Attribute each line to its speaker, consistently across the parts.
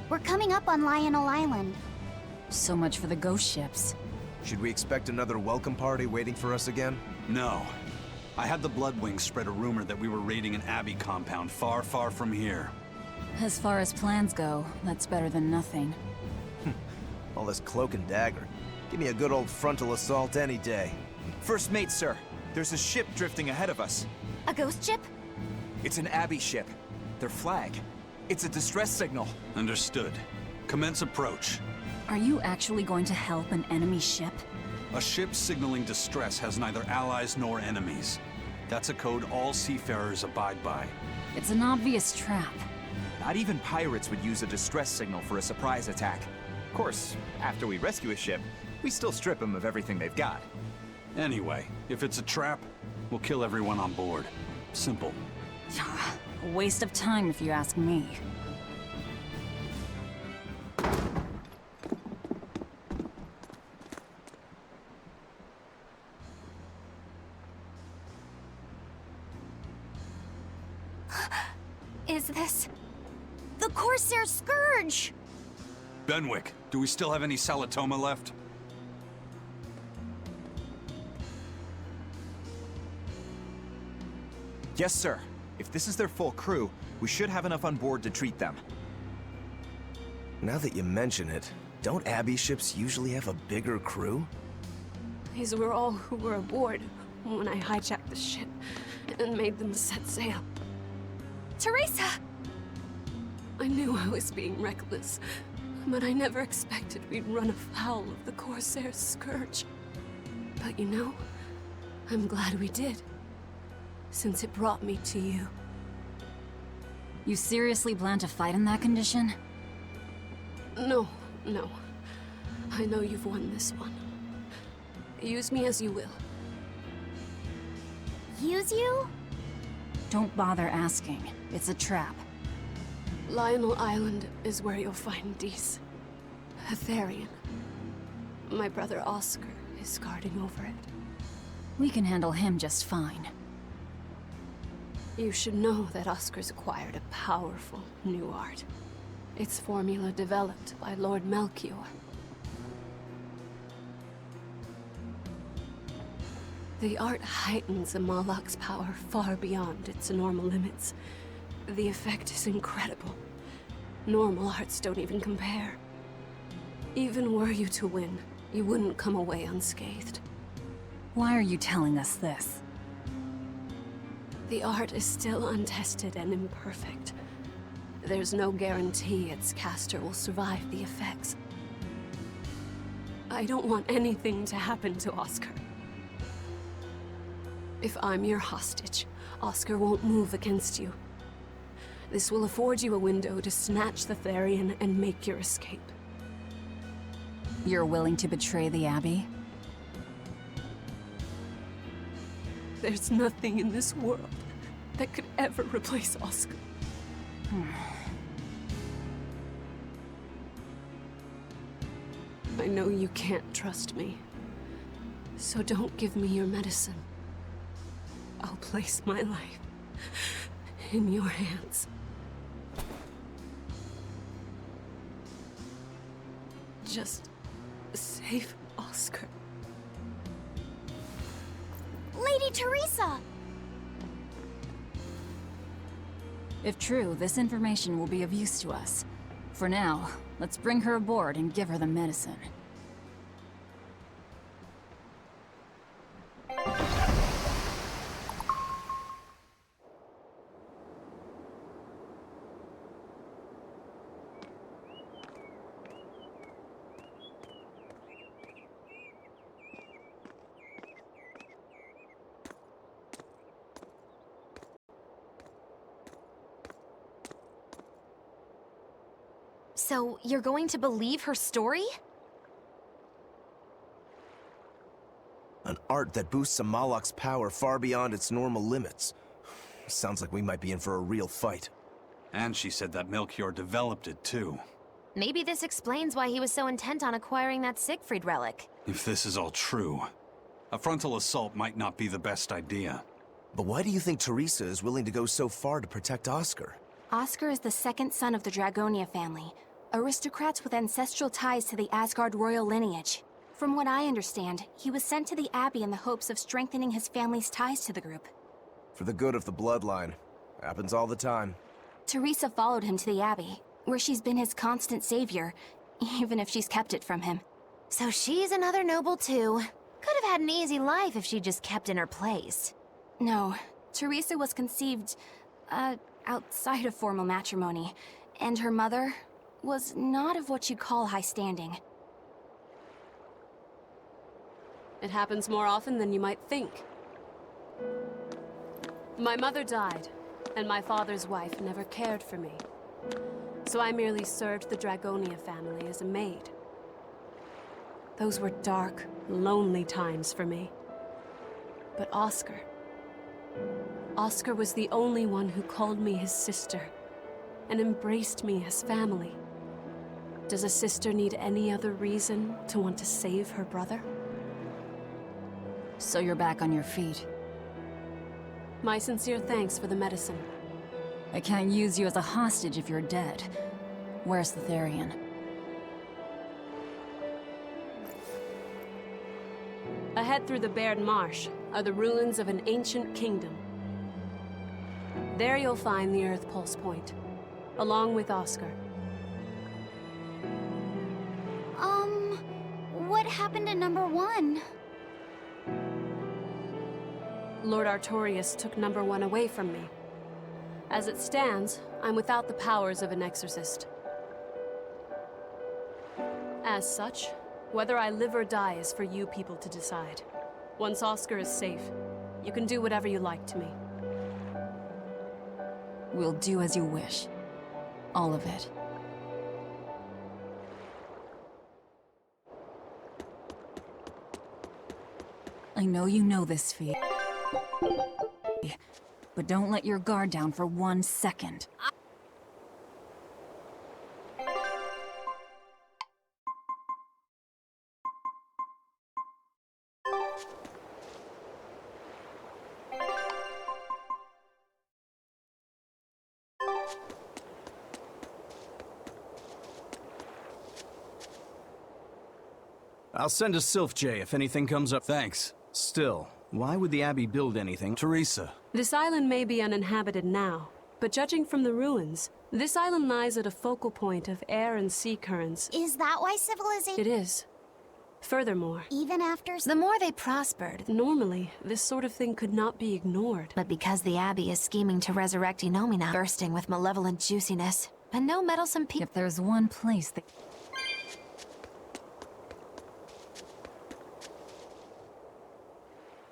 Speaker 1: We're coming up on Lionel Island.
Speaker 2: So much for the ghost ships.
Speaker 3: Should we expect another welcome party waiting for us again?
Speaker 4: No. I had the Bloodwings spread a rumor that we were raiding an Abbey compound far, far from here.
Speaker 2: As far as plans go, that's better than nothing.
Speaker 3: All this cloak and dagger. Give me a good old frontal assault any day.
Speaker 5: First mate, sir. There's a ship drifting ahead of us.
Speaker 1: A ghost ship?
Speaker 5: It's an Abbey ship. Their flag. It's a distress signal.
Speaker 4: Understood. Commence approach.
Speaker 2: Are you actually going to help an enemy ship?
Speaker 4: A ship signaling distress has neither allies nor enemies. That's a code all seafarers abide by.
Speaker 2: It's an obvious trap.
Speaker 5: Not even pirates would use a distress signal for a surprise attack. Of course, after we rescue a ship, we still strip them of everything they've got.
Speaker 4: Anyway, if it's a trap, we'll kill everyone on board. Simple.
Speaker 2: A waste of time if you ask me.
Speaker 1: Is this... the Corsair Scourge?
Speaker 4: Benwick, do we still have any Salatoma left?
Speaker 5: Yes, sir. If this is their full crew, we should have enough on board to treat them.
Speaker 3: Now that you mention it, don't Abbey ships usually have a bigger crew?
Speaker 6: These were all who were aboard when I hijacked the ship and made them set sail.
Speaker 1: Teresa!
Speaker 6: I knew I was being reckless, but I never expected we'd run afoul of the Corsair's Scourge. But you know, I'm glad we did, since it brought me to you.
Speaker 2: You seriously plan to fight in that condition?
Speaker 6: No. I know you've won this one. Use me as you will.
Speaker 1: Use you?
Speaker 2: Don't bother asking. It's a trap.
Speaker 6: Lionel Island is where you'll find Dees. A Therian. My brother Oscar is guarding over it.
Speaker 2: We can handle him just fine.
Speaker 6: You should know that Oscar's acquired a powerful new art. Its formula developed by Lord Melchior. The art heightens a Moloch's power far beyond its normal limits. The effect is incredible. Normal arts don't even compare. Even were you to win, you wouldn't come away unscathed.
Speaker 2: Why are you telling us this?
Speaker 6: The art is still untested and imperfect. There's no guarantee its caster will survive the effects. I don't want anything to happen to Oscar. If I'm your hostage, Oscar won't move against you. This will afford you a window to snatch the Therian and make your escape.
Speaker 2: You're willing to betray the Abbey?
Speaker 6: There's nothing in this world that could ever replace Oscar. I know you can't trust me, so don't give me your medicine. I'll place my life in your hands. Just save Oscar.
Speaker 1: Lady Teresa!
Speaker 2: If true, this information will be of use to us. For now, let's bring her aboard and give her the medicine.
Speaker 1: So, you're going to believe her story?
Speaker 3: An art that boosts a Malak's power far beyond its normal limits. Sounds like we might be in for a real fight.
Speaker 4: And she said that Melchior developed it, too.
Speaker 1: Maybe this explains why he was so intent on acquiring that Siegfried relic.
Speaker 4: If this is all true, a frontal assault might not be the best idea.
Speaker 3: But why do you think Teresa is willing to go so far to protect Oscar?
Speaker 2: Oscar is the second son of the Dragonia family, aristocrats with ancestral ties to the Asgard royal lineage. From what I understand, he was sent to the Abbey in the hopes of strengthening his family's ties to the group.
Speaker 3: For the good of the bloodline. Happens all the time.
Speaker 2: Teresa followed him to the Abbey, where she's been his constant savior, even if she's kept it from him.
Speaker 1: So she's another noble too. Could have had an easy life if she just kept in her place.
Speaker 2: No, Teresa was conceived, outside of formal matrimony, and her mother was not of what you'd call high standing.
Speaker 6: It happens more often than you might think. My mother died, and my father's wife never cared for me. So I merely served the Dragonia family as a maid. Those were dark, lonely times for me. But Oscar was the only one who called me his sister and embraced me as family. Does a sister need any other reason to want to save her brother?
Speaker 2: So you're back on your feet.
Speaker 6: My sincere thanks for the medicine.
Speaker 2: I can't use you as a hostage if you're dead. Where's the Therian?
Speaker 6: Ahead through the Baird Marsh are the ruins of an ancient kingdom. There you'll find the Earth Pulse Point, along with Oscar.
Speaker 1: What happened to number 1?
Speaker 6: Lord Artorius took number 1 away from me. As it stands, I'm without the powers of an exorcist. As such, whether I live or die is for you people to decide. Once Oscar is safe, you can do whatever you like to me.
Speaker 2: We'll do as you wish. All of it. I know you know this, Fee. But don't let your guard down for 1 second.
Speaker 7: I'll send a Sylph J if anything comes up.
Speaker 4: Thanks.
Speaker 7: Still, why would the Abbey build anything?
Speaker 4: Teresa.
Speaker 6: This island may be uninhabited now, but judging from the ruins, this island lies at a focal point of air and sea currents.
Speaker 1: Is that why civilization...
Speaker 6: It is. Furthermore,
Speaker 1: Even after... The more they prospered,
Speaker 6: normally, this sort of thing could not be ignored.
Speaker 1: but because the Abbey is scheming to resurrect Inomina, bursting with malevolent juiciness, and no meddlesome people...
Speaker 2: If there's one place that...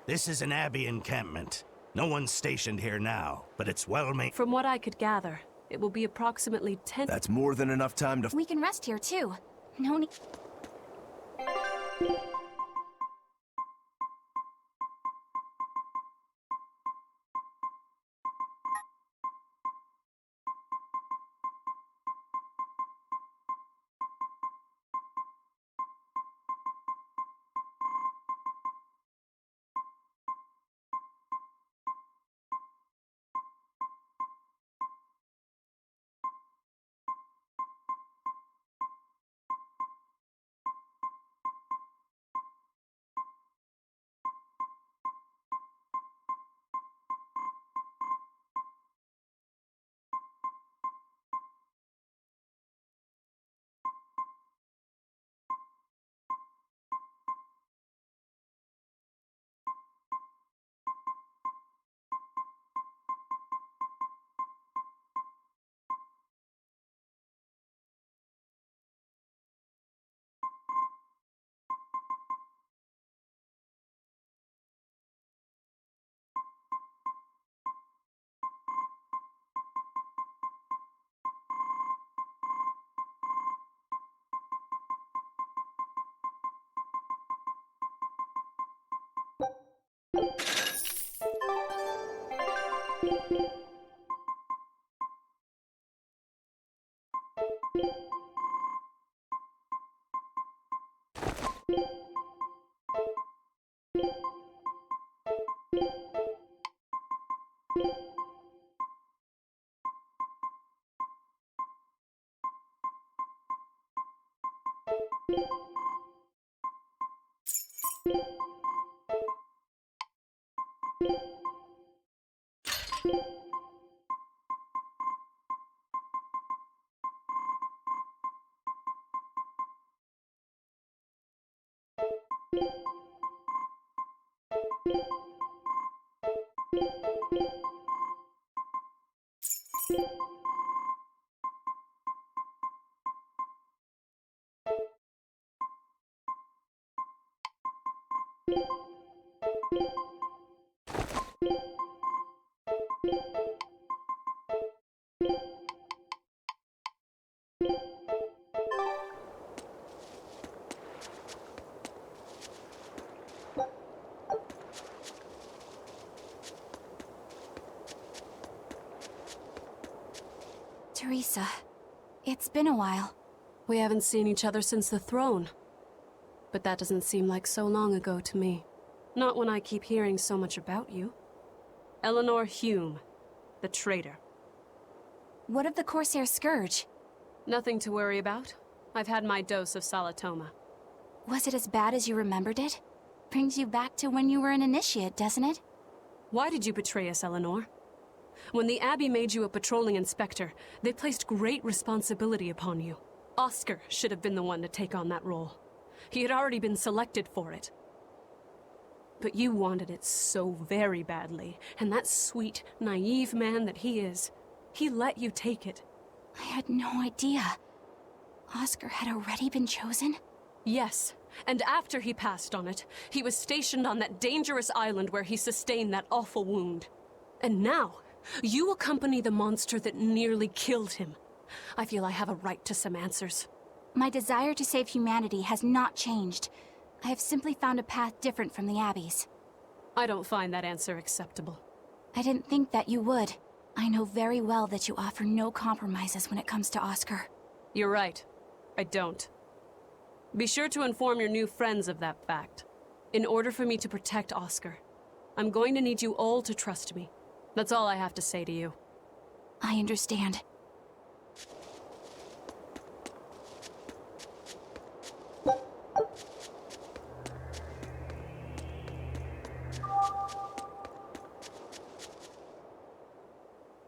Speaker 8: This is an Abbey encampment. No one's stationed here now, but it's well made.
Speaker 6: From what I could gather, it will be approximately 10...
Speaker 3: That's more than enough time to...
Speaker 2: We can rest here, too. No need... Teresa, it's been a while.
Speaker 6: We haven't seen each other since the throne. But that doesn't seem like so long ago to me. Not when I keep hearing so much about you. Eleanor Hume, the traitor.
Speaker 2: What of the Corsair Scourge?
Speaker 6: Nothing to worry about. I've had my dose of Salatoma.
Speaker 2: Was it as bad as you remembered it? Brings you back to when you were an initiate, doesn't it?
Speaker 6: Why did you betray us, Eleanor? When the Abbey made you a patrolling inspector, they placed great responsibility upon you. Oscar should have been the one to take on that role. He had already been selected for it. But you wanted it so very badly, and that sweet, naive man that he is, he let you take it.
Speaker 2: I had no idea. Oscar had already been chosen?
Speaker 6: Yes, and after he passed on it, he was stationed on that dangerous island where he sustained that awful wound. And now, you accompany the monster that nearly killed him. I feel I have a right to some answers.
Speaker 2: My desire to save humanity has not changed. I have simply found a path different from the Abbey's.
Speaker 6: I don't find that answer acceptable.
Speaker 2: I didn't think that you would. I know very well that you offer no compromises when it comes to Oscar.
Speaker 6: You're right. I don't. Be sure to inform your new friends of that fact. In order for me to protect Oscar, I'm going to need you all to trust me. That's all I have to say to you.
Speaker 2: I understand.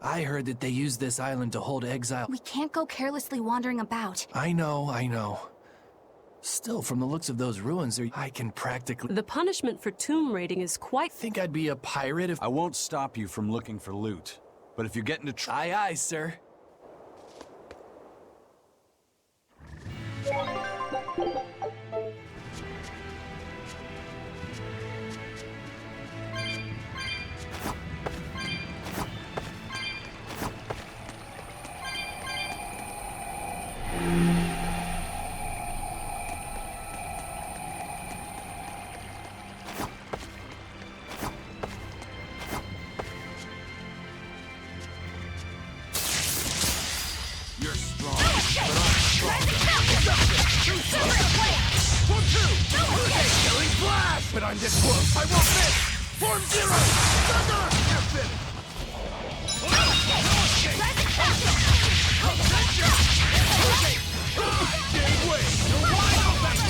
Speaker 9: I heard that they use this island to hold exile.
Speaker 2: We can't go carelessly wandering about.
Speaker 9: I know. Still, from the looks of those ruins, I can practically...
Speaker 6: The punishment for tomb raiding is quite...
Speaker 9: Think I'd be a pirate if...
Speaker 4: I won't stop you from looking for loot. But if you get into
Speaker 9: Aye, sir. But I'm this close, I won't miss! Form zero! Thunder! Captain! Gave way! You're wide open!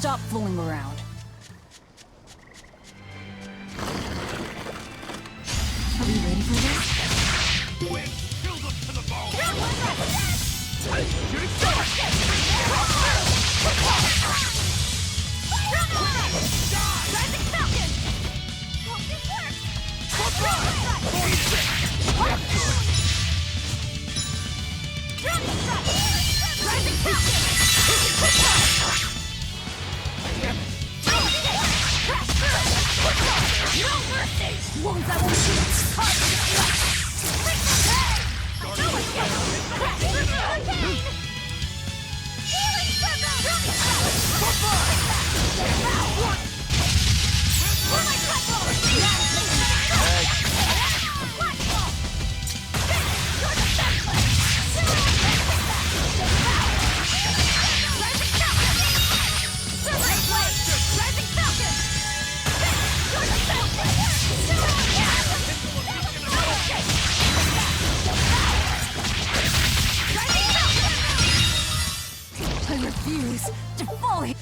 Speaker 2: Stop fooling around. Are we ready for this?
Speaker 8: Killed us to the bone!
Speaker 2: Wounds I won't heal. I refuse to fall here.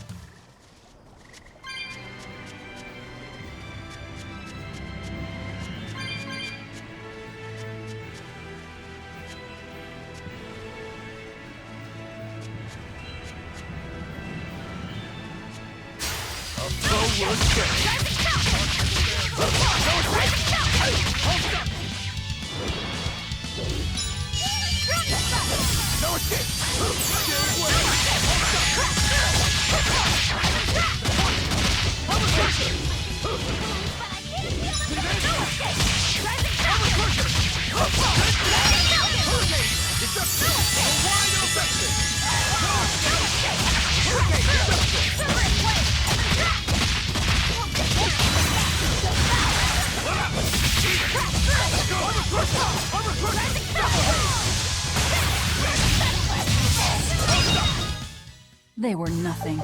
Speaker 2: They were nothing.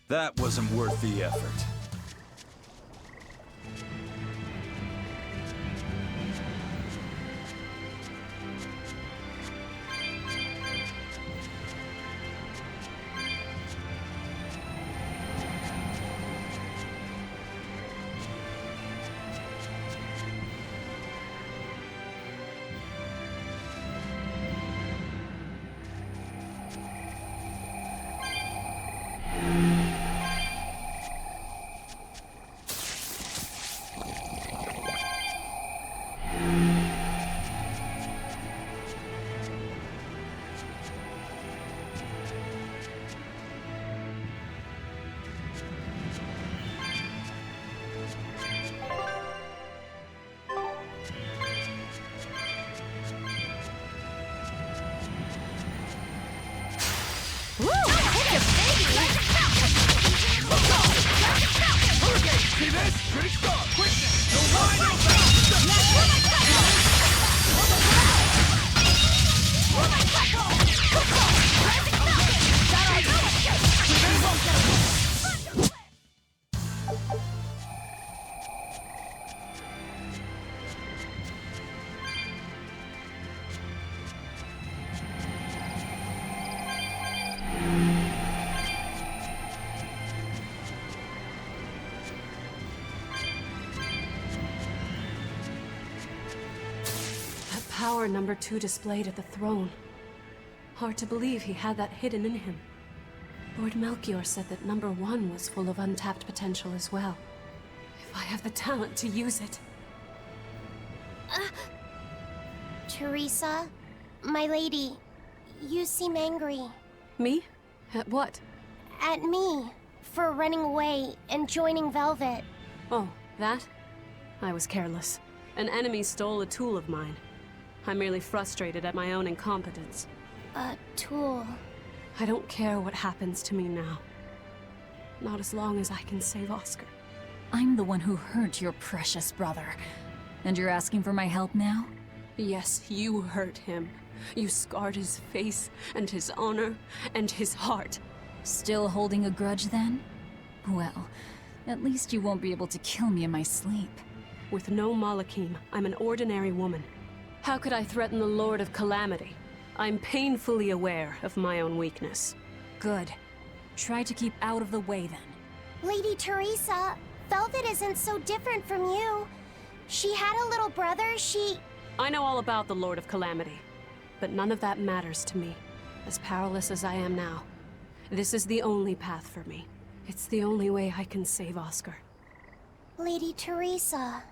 Speaker 4: That wasn't worth the effort.
Speaker 6: Power number 2 displayed at the throne. Hard to believe he had that hidden in him. Lord Melchior said that number 1 was full of untapped potential as well. If I have the talent to use it.
Speaker 10: Teresa, my lady, you seem angry.
Speaker 6: Me? At what?
Speaker 10: at me for running away and joining Velvet.
Speaker 6: Oh, that? I was careless. An enemy stole a tool of mine. I'm merely frustrated at my own incompetence.
Speaker 10: A tool.
Speaker 6: I don't care what happens to me now. Not as long as I can save Oscar.
Speaker 11: I'm the one who hurt your precious brother. And you're asking for my help now?
Speaker 6: Yes, you hurt him. You scarred his face, and his honor, and his heart.
Speaker 11: Still holding a grudge then? Well, at least you won't be able to kill me in my sleep.
Speaker 6: With no Malakim, I'm an ordinary woman. How could I threaten the Lord of Calamity? I'm painfully aware of my own weakness.
Speaker 11: Good. Try to keep out of the way then.
Speaker 10: Lady Teresa, Velvet isn't so different from you. She had a little brother,
Speaker 6: I know all about the Lord of Calamity, but none of that matters to me. As powerless as I am now, this is the only path for me. It's the only way I can save Oscar.
Speaker 10: Lady Teresa.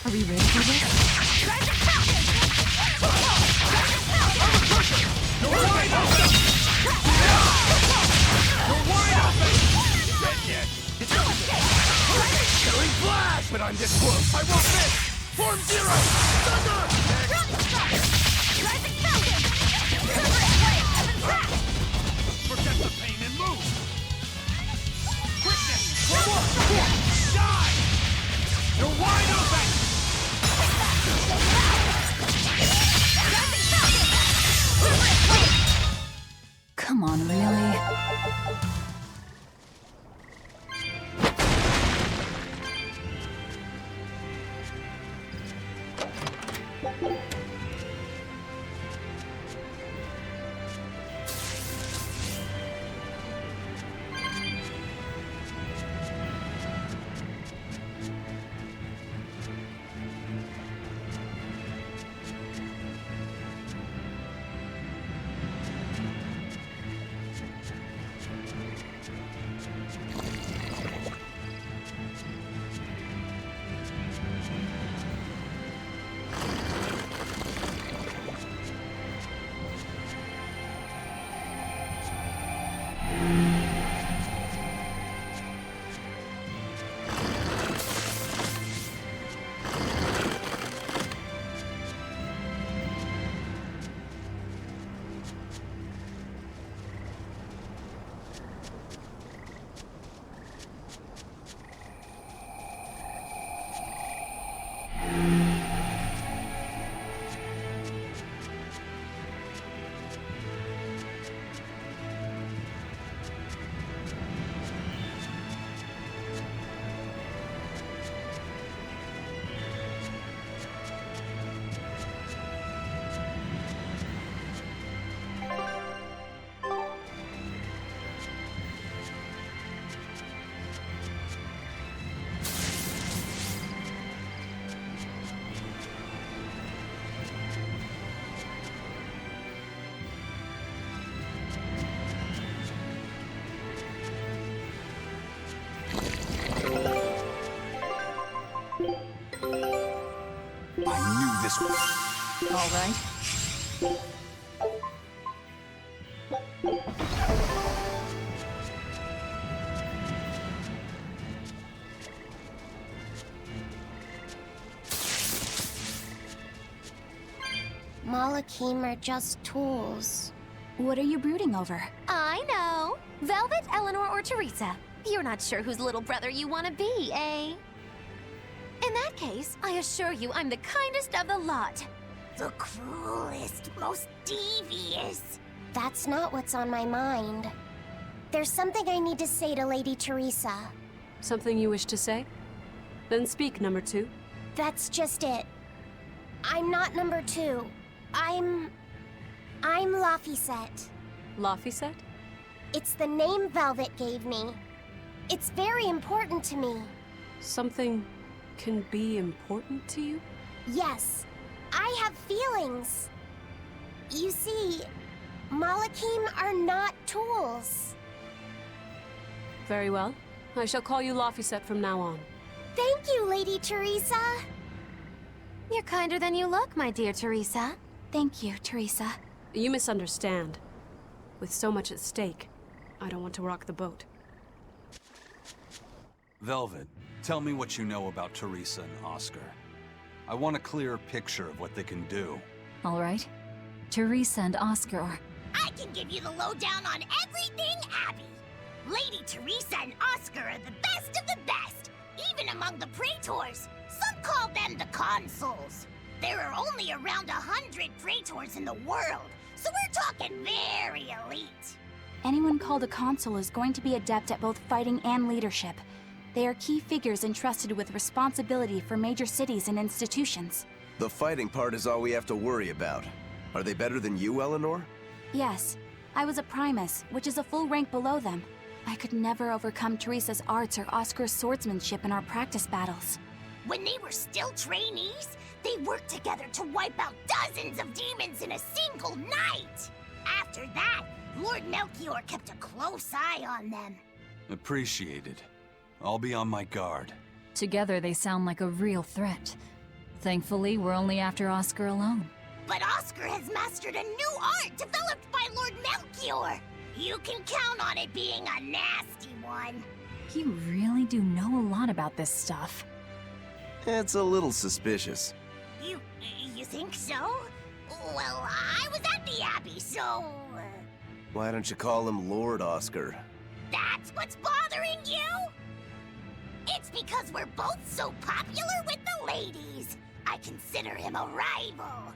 Speaker 11: Are we ready for this?
Speaker 9: You're wide open! You're wide open! Dead yet! Killing flash! But I'm this close! I won't miss! Form zero! Thunder! Forget the pain and move! Quickness! Die! You're wide open!
Speaker 3: this...
Speaker 11: All right.
Speaker 10: Malachim are just tools.
Speaker 2: What are you brooding over?
Speaker 1: I know. Velvet, Eleanor, or Teresa. You're not sure whose little brother you want to be, eh? In that case, I assure you I'm the kindest of the lot.
Speaker 10: The cruelest, most devious. That's not what's on my mind. There's something I need to say to Lady Teresa.
Speaker 6: Something you wish to say? Then speak, number 2.
Speaker 10: That's just it. I'm not number 2. I'm Laphicet.
Speaker 6: Laphicet?
Speaker 10: It's the name Velvet gave me. It's very important to me.
Speaker 6: Something can be important to you?
Speaker 10: Yes, I have feelings. You see, Malachim are not tools.
Speaker 6: Very well. I shall call you Laphicet from now on.
Speaker 10: Thank you, Lady Teresa.
Speaker 1: You're kinder than you look, my dear Teresa.
Speaker 2: Thank you, Teresa.
Speaker 6: You misunderstand. With so much at stake, I don't want to rock the boat.
Speaker 4: Velvet, tell me what you know about Teresa and Oscar. I want a clearer picture of what they can do.
Speaker 11: All right. Teresa and Oscar are...
Speaker 10: I can give you the lowdown on everything Abby. Lady Teresa and Oscar are the best of the best, even among the praetors. Some call them the consuls. There are only around 100 praetors in the world, so we're talking very elite.
Speaker 2: Anyone called a consul is going to be adept at both fighting and leadership. They are key figures entrusted with responsibility for major cities and institutions.
Speaker 3: The fighting part is all we have to worry about. Are they better than you, Eleanor?
Speaker 2: Yes, I was a primus, which is a full rank below them. I could never overcome Teresa's arts or Oscar's swordsmanship in our practice battles.
Speaker 10: When they were still trainees, they worked together to wipe out dozens of demons in a single night. After that, Lord Melchior kept a close eye on them.
Speaker 4: Appreciated. I'll be on my guard.
Speaker 11: Together they sound like a real threat. Thankfully, we're only after Oscar alone.
Speaker 10: But Oscar has mastered a new art developed by Lord Melchior. You can count on it being a nasty one.
Speaker 11: You really do know a lot about this stuff.
Speaker 3: It's a little suspicious.
Speaker 10: You think so? Well, I was at the Abbey, so...
Speaker 3: Why don't you call him Lord Oscar?
Speaker 10: That's what's bothering you? It's because we're both so popular with the ladies. I consider him a rival.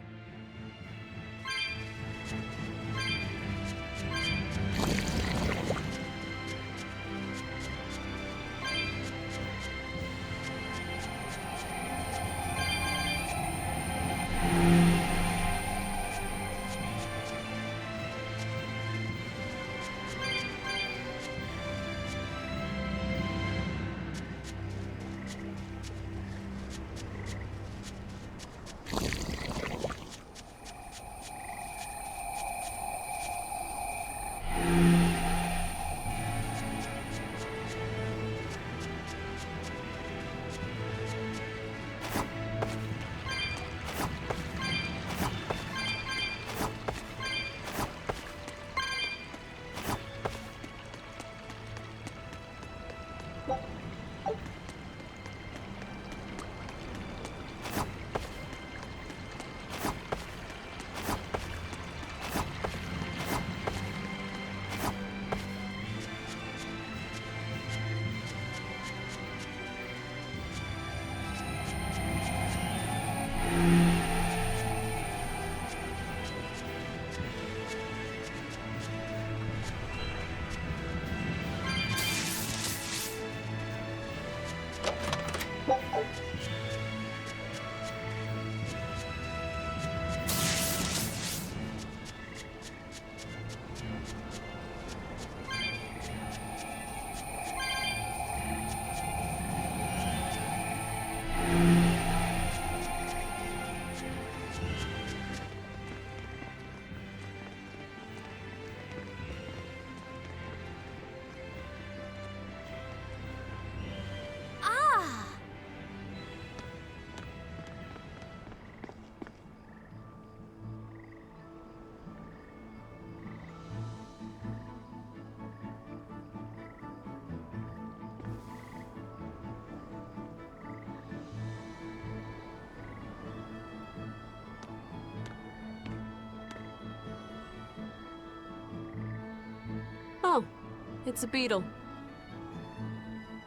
Speaker 6: It's a beetle.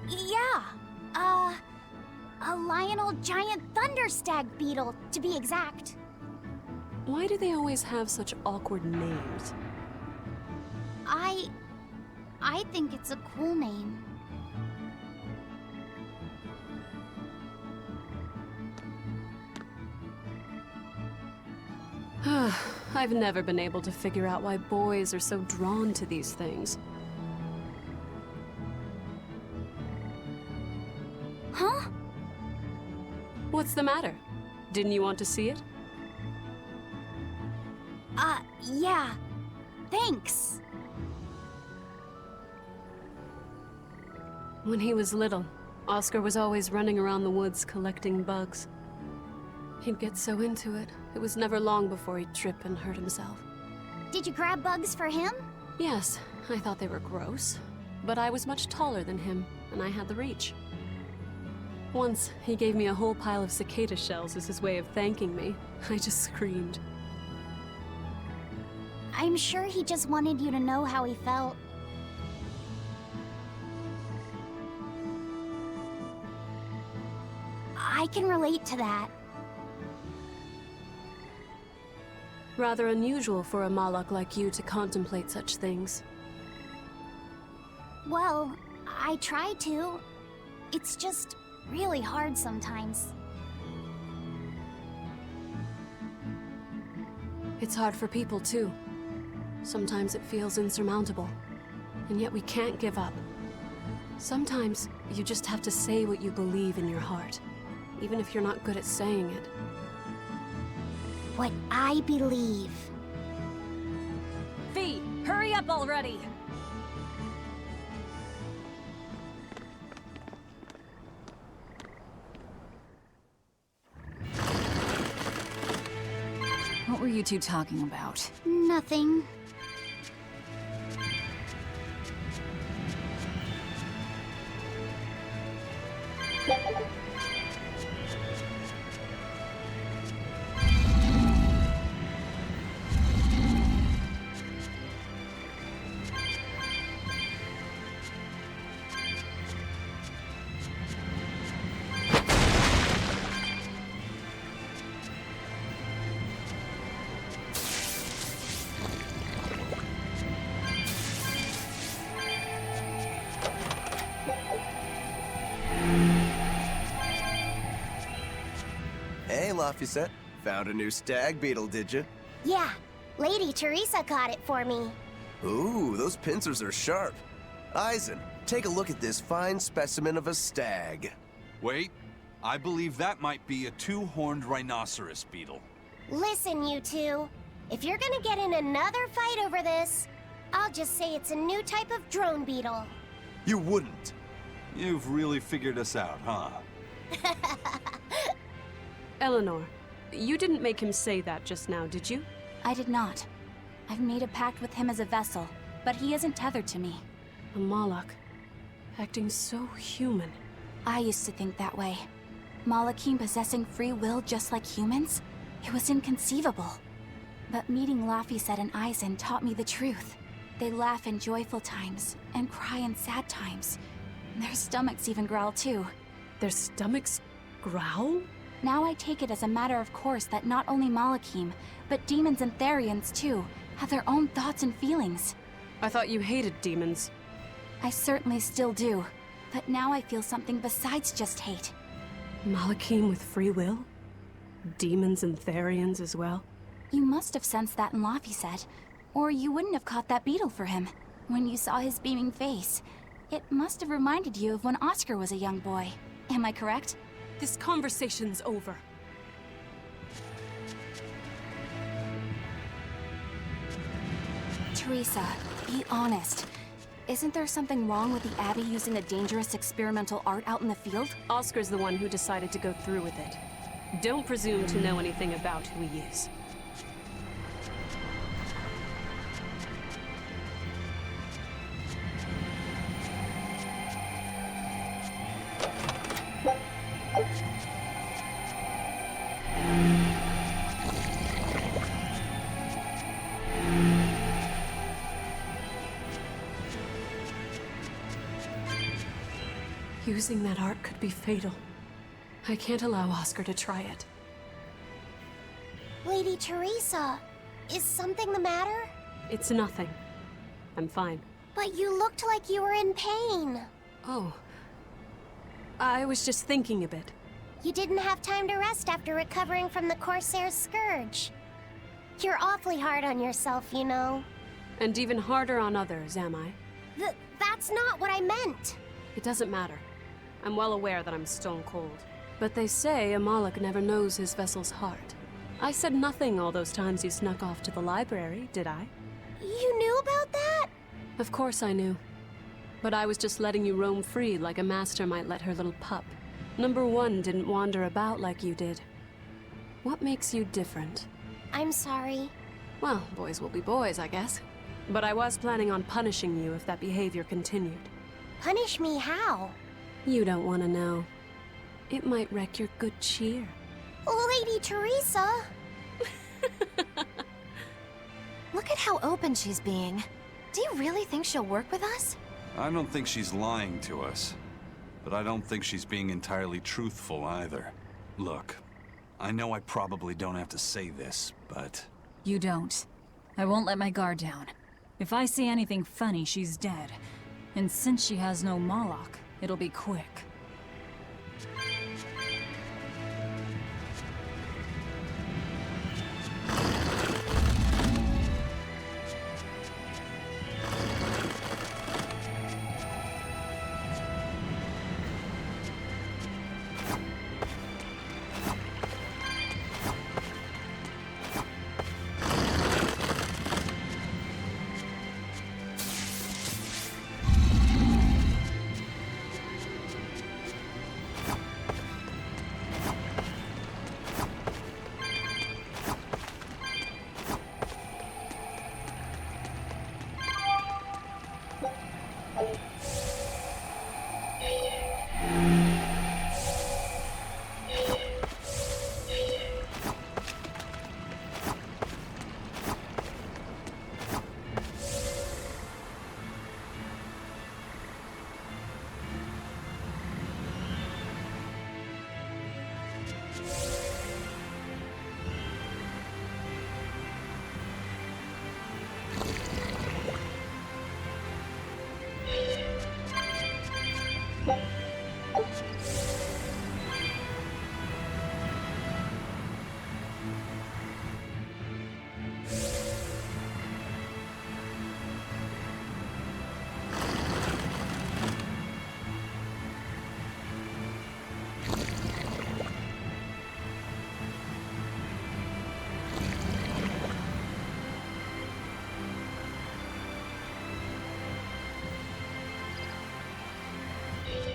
Speaker 10: Yeah. A Lionel giant thunderstag beetle, to be exact.
Speaker 6: Why do they always have such awkward names?
Speaker 10: I think it's a cool name.
Speaker 6: I've never been able to figure out why boys are so drawn to these things.
Speaker 10: Huh?
Speaker 6: What's the matter? Didn't you want to see it?
Speaker 10: Yeah. Thanks.
Speaker 6: When he was little, Oscar was always running around the woods collecting bugs. He'd get so into it, it was never long before he'd trip and hurt himself.
Speaker 10: Did you grab bugs for him?
Speaker 6: Yes, I thought they were gross, but I was much taller than him, and I had the reach. Once, he gave me a whole pile of cicada shells as his way of thanking me. I just screamed.
Speaker 10: I'm sure he just wanted you to know how he felt. I can relate to that.
Speaker 6: Rather unusual for a Malak like you to contemplate such things.
Speaker 10: Well, I try to. It's just really hard sometimes.
Speaker 6: It's hard for people, too. Sometimes it feels insurmountable, and yet we can't give up. Sometimes you just have to say what you believe in your heart, even if you're not good at saying it.
Speaker 10: What I believe.
Speaker 11: Fee, hurry up already! What were you two talking about?
Speaker 10: Nothing.
Speaker 3: Hey, Laphicet. Found a new stag beetle, did you?
Speaker 10: Yeah, Lady Teresa caught it for me.
Speaker 3: Ooh, those pincers are sharp. Eisen, take a look at this fine specimen of a stag.
Speaker 4: Wait, I believe that might be a two-horned rhinoceros beetle.
Speaker 10: Listen, you two. If you're gonna get in another fight over this, I'll just say it's a new type of drone beetle.
Speaker 3: You wouldn't.
Speaker 4: You've really figured us out, huh?
Speaker 6: Eleanor, you didn't make him say that just now, did you?
Speaker 2: I did not. I've made a pact with him as a vessel, but he isn't tethered to me.
Speaker 6: A Malak, acting so human.
Speaker 2: I used to think that way. Malakim possessing free will just like humans? It was inconceivable. But meeting Laphicet and Eisen taught me the truth. They laugh in joyful times, and cry in sad times. Their stomachs even growl too.
Speaker 6: Their stomachs growl?
Speaker 2: Now I take it as a matter of course that not only Malakim, but demons and Therians too, have their own thoughts and feelings.
Speaker 6: I thought you hated demons.
Speaker 2: I certainly still do, but now I feel something besides just hate.
Speaker 6: Malakim with free will? Demons and Therians as well?
Speaker 2: You must have sensed that in Laphicet, or you wouldn't have caught that beetle for him. When you saw his beaming face, it must have reminded you of when Oscar was a young boy. Am I correct?
Speaker 6: This conversation's over.
Speaker 2: Teresa, be honest. Isn't there something wrong with the Abbey using a dangerous experimental art out in the field?
Speaker 6: Oscar's the one who decided to go through with it. Don't presume to know anything about who he is. Using that art could be fatal. I can't allow Oscar to try it.
Speaker 10: Lady Teresa, is something the matter?
Speaker 6: It's nothing. I'm fine.
Speaker 10: But you looked like you were in pain.
Speaker 6: Oh. I was just thinking a bit.
Speaker 10: You didn't have time to rest after recovering from the Corsair's scourge. You're awfully hard on yourself, you know.
Speaker 6: And even harder on others, am I?
Speaker 10: That's not what I meant.
Speaker 6: It doesn't matter. I'm well aware that I'm stone cold. But they say a Moloch never knows his vessel's heart. I said nothing all those times you snuck off to the library, did I?
Speaker 10: You knew about that?
Speaker 6: Of course I knew. But I was just letting you roam free like a master might let her little pup. Number one didn't wander about like you did. What makes you different?
Speaker 10: I'm sorry.
Speaker 6: Well, boys will be boys, I guess. But I was planning on punishing you if that behavior continued.
Speaker 10: Punish me how?
Speaker 6: You don't want to know. It might wreck your good cheer.
Speaker 10: Lady Teresa!
Speaker 1: Look at how open she's being. Do you really think she'll work with us?
Speaker 4: I don't think she's lying to us. But I don't think she's being entirely truthful either. Look, I know I probably don't have to say this, but...
Speaker 11: You don't. I won't let my guard down. If I see anything funny, she's dead. And since she has no Moloch, it'll be quick.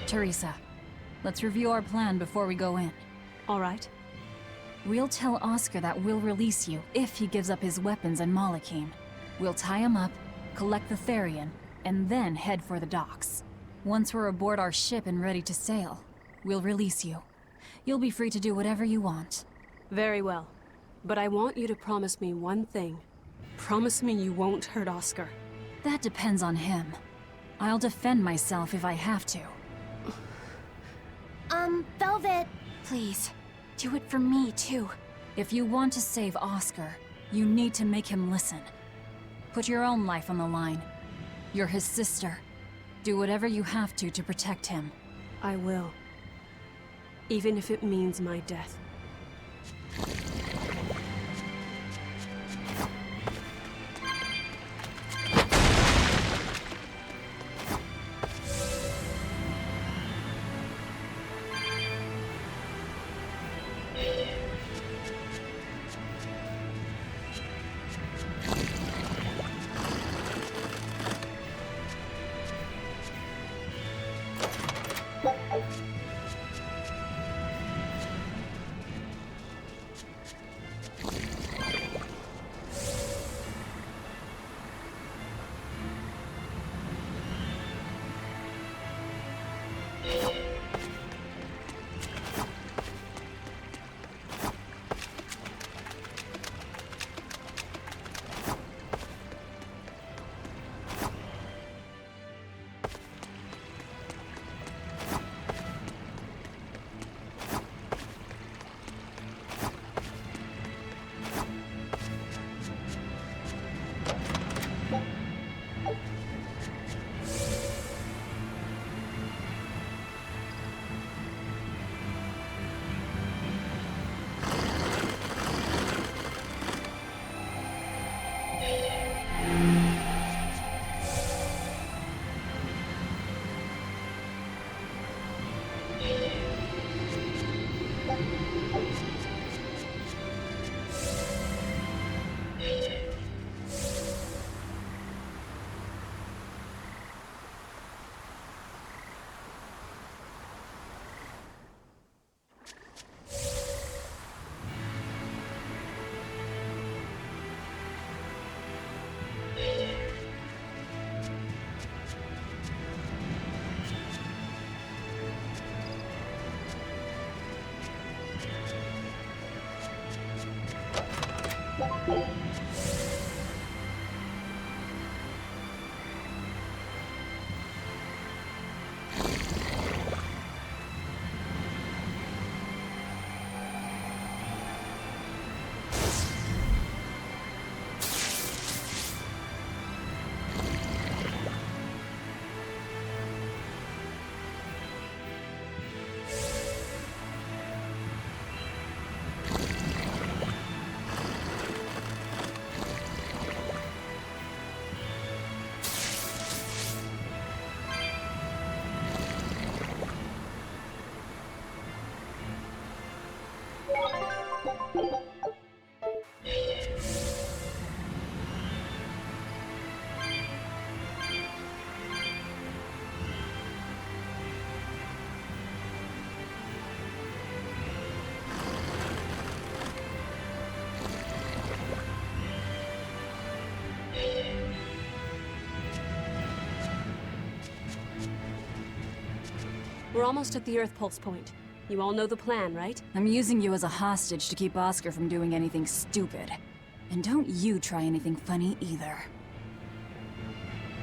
Speaker 11: Teresa, let's review our plan before we go in.
Speaker 6: All right.
Speaker 11: We'll tell Oscar that we'll release you if he gives up his weapons and Malachim. We'll tie him up, collect the Therian, and then head for the docks. Once we're aboard our ship and ready to sail, we'll release you. You'll be free to do whatever you want.
Speaker 6: Very well. But I want you to promise me one thing. Promise me you won't hurt Oscar.
Speaker 11: That depends on him. I'll defend myself if I have to.
Speaker 10: Velvet...
Speaker 2: Please, do it for me, too.
Speaker 11: If you want to save Oscar, you need to make him listen. Put your own life on the line. You're his sister. Do whatever you have to protect him.
Speaker 6: I will. Even if it means my death. We're almost at the Earth Pulse point. You all know the plan, right?
Speaker 11: I'm using you as a hostage to keep Oscar from doing anything stupid. And don't you try anything funny either.